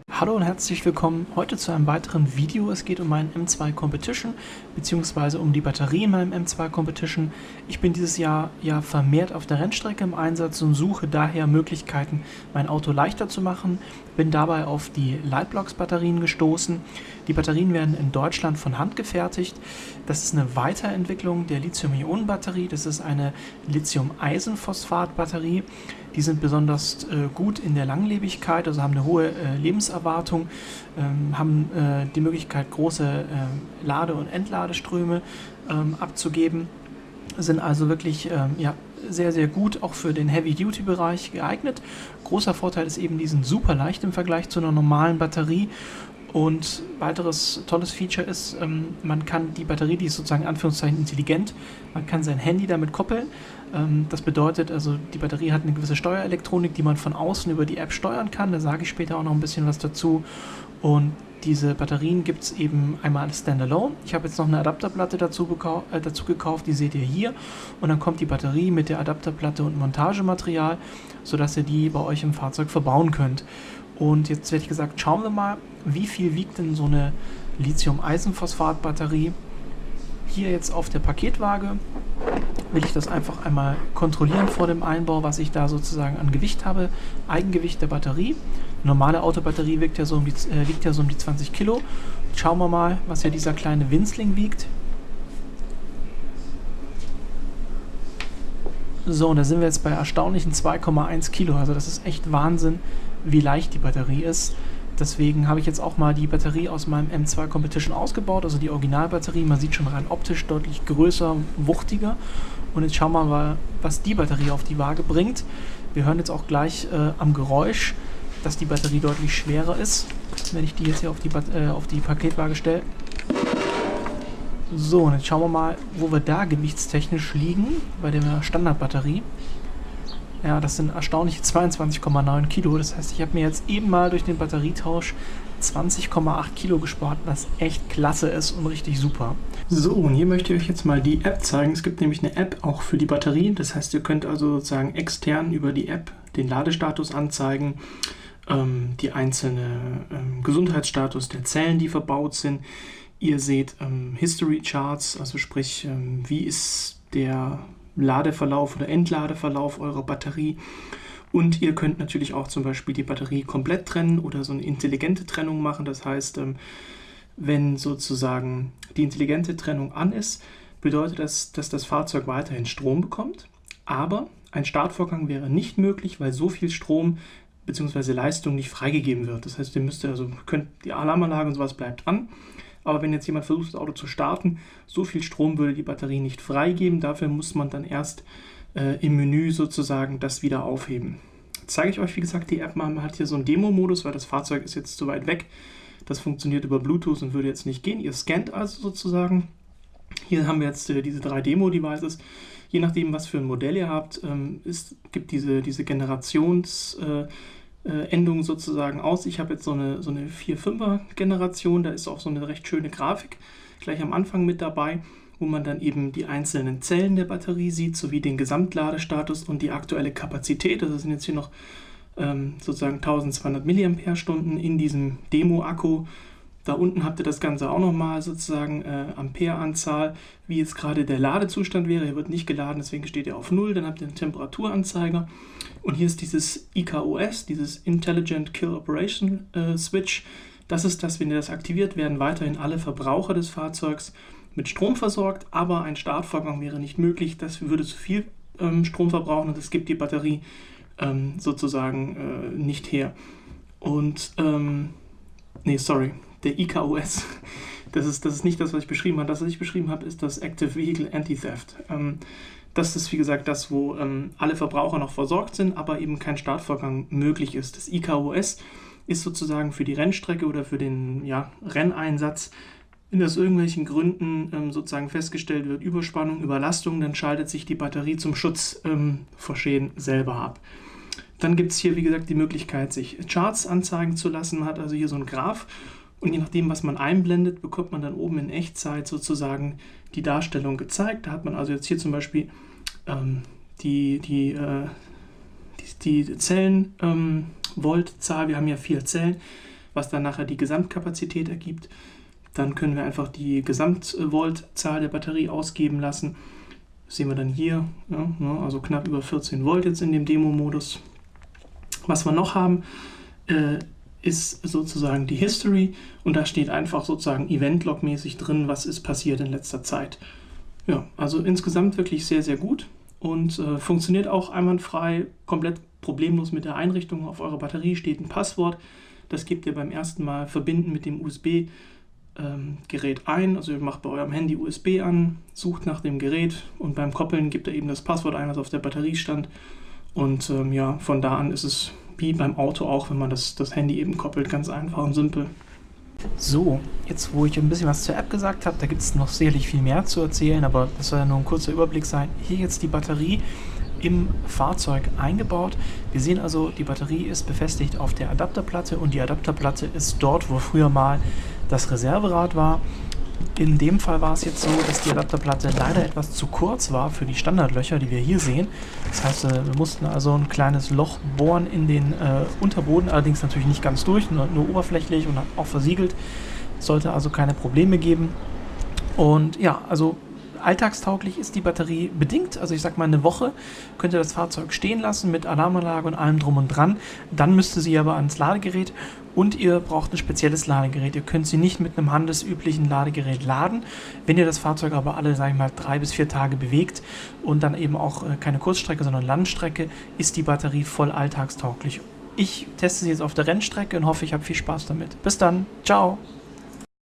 Hallo und herzlich willkommen heute zu einem weiteren Video. Es geht um meinen M2 Competition bzw. um die Batterie in meinem M2 Competition. Ich bin dieses Jahr ja vermehrt auf der Rennstrecke im Einsatz und suche daher Möglichkeiten, mein Auto leichter zu machen. Bin dabei auf die Lightblocks Batterien gestoßen. Die Batterien werden in Deutschland von Hand gefertigt. Das ist eine Weiterentwicklung der Lithium-Ionen-Batterie. Das ist eine Lithium-Eisenphosphat-Batterie. Die sind besonders gut in der Langlebigkeit, also haben eine hohe Lebenserwartung, haben die Möglichkeit, große Lade- und Entladeströme abzugeben, sind also wirklich sehr, sehr gut auch für den Heavy-Duty-Bereich geeignet. Großer Vorteil ist eben, die sind super leicht im Vergleich zu einer normalen Batterie. Und weiteres tolles Feature ist, man kann die Batterie, die ist sozusagen in Anführungszeichen intelligent, man kann sein Handy damit koppeln. Das bedeutet also, die Batterie hat eine gewisse Steuerelektronik, die man von außen über die App steuern kann. Da sage ich später auch noch ein bisschen was dazu. Und diese Batterien gibt es eben einmal als Standalone. Ich habe jetzt noch eine Adapterplatte dazu gekauft, die seht ihr hier. Und dann kommt die Batterie mit der Adapterplatte und Montagematerial, sodass ihr die bei euch im Fahrzeug verbauen könnt. Und jetzt hätte ich gesagt, schauen wir mal, wie viel wiegt denn so eine Lithium-Eisenphosphat-Batterie. Hier jetzt auf der Paketwaage will ich das einfach einmal kontrollieren vor dem Einbau, was ich da sozusagen an Gewicht habe. Eigengewicht der Batterie. Eine normale Autobatterie wiegt ja so um die 20 Kilo. Schauen wir mal, was hier dieser kleine Winzling wiegt. So, und da sind wir jetzt bei erstaunlichen 2,1 Kilo. Also das ist echt Wahnsinn, wie leicht die Batterie ist. Deswegen habe ich jetzt auch mal die Batterie aus meinem M2 Competition ausgebaut, also die Originalbatterie. Man sieht schon rein optisch deutlich größer, wuchtiger. Und jetzt schauen wir mal, was die Batterie auf die Waage bringt. Wir hören jetzt auch gleich am Geräusch, dass die Batterie deutlich schwerer ist, wenn ich die jetzt hier auf die Paketwaage stelle. So, und jetzt schauen wir mal, wo wir da gewichtstechnisch liegen bei der Standardbatterie. Ja, das sind erstaunliche 22,9 Kilo. Das heißt, ich habe mir jetzt eben mal durch den Batterietausch 20,8 Kilo gespart, was echt klasse ist und richtig super. So, und hier möchte ich euch jetzt mal die App zeigen. Es gibt nämlich eine App auch für die Batterie. Das heißt, ihr könnt also sozusagen extern über die App den Ladestatus anzeigen, die einzelne Gesundheitsstatus der Zellen, die verbaut sind. Ihr seht History Charts, also sprich, wie ist der Ladeverlauf oder Entladeverlauf eurer Batterie. Und ihr könnt natürlich auch zum Beispiel die Batterie komplett trennen oder so eine intelligente Trennung machen. Das heißt, wenn sozusagen die intelligente Trennung an ist, bedeutet das, dass das Fahrzeug weiterhin Strom bekommt. Aber ein Startvorgang wäre nicht möglich, weil so viel Strom bzw. Leistung nicht freigegeben wird. Das heißt, die Alarmanlage und sowas bleibt an. Aber wenn jetzt jemand versucht, das Auto zu starten, so viel Strom würde die Batterie nicht freigeben. Dafür muss man dann erst im Menü sozusagen das wieder aufheben. Jetzt zeige ich euch, wie gesagt, die App mal. Man hat hier so einen Demo-Modus, weil das Fahrzeug ist jetzt zu weit weg. Das funktioniert über Bluetooth und würde jetzt nicht gehen. Ihr scannt also sozusagen. Hier haben wir jetzt diese 3 Demo-Devices. Je nachdem, was für ein Modell ihr habt, gibt diese Endung sozusagen aus. Ich habe jetzt so eine 4-5er Generation, da ist auch so eine recht schöne Grafik gleich am Anfang mit dabei, wo man dann eben die einzelnen Zellen der Batterie sieht, sowie den Gesamtladestatus und die aktuelle Kapazität. Das sind jetzt hier noch sozusagen 1200 mAh in diesem Demo-Akku. Da unten habt ihr das Ganze auch nochmal sozusagen Ampereanzahl, wie jetzt gerade der Ladezustand wäre. Hier wird nicht geladen, deswegen steht er auf 0. Dann habt ihr einen Temperaturanzeiger. Und hier ist dieses IKOS, dieses Intelligent Kill Operation Switch. Das ist das, wenn ihr das aktiviert, werden weiterhin alle Verbraucher des Fahrzeugs mit Strom versorgt, aber ein Startvorgang wäre nicht möglich. Das würde zu viel Strom verbrauchen und das gibt die Batterie sozusagen nicht her. Und, der IKOS, das ist nicht das, was ich beschrieben habe. Das, was ich beschrieben habe, ist das Active Vehicle Anti-Theft. Das ist, wie gesagt, das, wo alle Verbraucher noch versorgt sind, aber eben kein Startvorgang möglich ist. Das IKOS ist sozusagen für die Rennstrecke oder für den Renneinsatz, wenn aus irgendwelchen Gründen sozusagen festgestellt wird, Überspannung, Überlastung, dann schaltet sich die Batterie zum Schutz vor Schäden selber ab. Dann gibt es hier, wie gesagt, die Möglichkeit, sich Charts anzeigen zu lassen. Man hat also hier so einen Graph Und je nachdem, was man einblendet, bekommt man dann oben in Echtzeit sozusagen die Darstellung gezeigt. Da hat man also jetzt hier zum Beispiel die Zellen-Voltzahl. Wir haben ja 4 Zellen, was dann nachher die Gesamtkapazität ergibt. Dann können wir einfach die Gesamtvoltzahl der Batterie ausgeben lassen. Das sehen wir dann hier, ja, also knapp über 14 Volt jetzt in dem Demo-Modus. Was wir noch haben, ist sozusagen die History und da steht einfach sozusagen Event-Log-mäßig drin, was ist passiert in letzter Zeit. Ja, also insgesamt wirklich sehr, sehr gut und funktioniert auch einwandfrei, komplett problemlos mit der Einrichtung. Auf eurer Batterie steht ein Passwort, das gebt ihr beim ersten Mal verbinden mit dem USB-Gerät ein. Also ihr macht bei eurem Handy USB an, sucht nach dem Gerät und beim Koppeln gebt ihr eben das Passwort ein, das auf der Batterie stand. Und ja, von da an ist es wie beim Auto auch, wenn man das Handy eben koppelt, ganz einfach und simpel. So, jetzt wo ich ein bisschen was zur App gesagt habe, da gibt es noch sicherlich viel mehr zu erzählen, aber das soll ja nur ein kurzer Überblick sein. Hier jetzt die Batterie im Fahrzeug eingebaut. Wir sehen also, die Batterie ist befestigt auf der Adapterplatte und die Adapterplatte ist dort, wo früher mal das Reserverad war. In dem Fall war es jetzt so, dass die Adapterplatte leider etwas zu kurz war für die Standardlöcher, die wir hier sehen. Das heißt, wir mussten also ein kleines Loch bohren in den Unterboden, allerdings natürlich nicht ganz durch, nur oberflächlich und auch versiegelt. Sollte also keine Probleme geben. Und ja, also alltagstauglich ist die Batterie bedingt. Also ich sag mal, eine Woche könnt ihr das Fahrzeug stehen lassen mit Alarmanlage und allem drum und dran. Dann müsste sie aber ans Ladegerät und ihr braucht ein spezielles Ladegerät. Ihr könnt sie nicht mit einem handelsüblichen Ladegerät laden. Wenn ihr das Fahrzeug aber alle, sag ich mal, 3 bis 4 Tage bewegt und dann eben auch keine Kurzstrecke, sondern Landstrecke, ist die Batterie voll alltagstauglich. Ich teste sie jetzt auf der Rennstrecke und hoffe, ich habe viel Spaß damit. Bis dann. Ciao.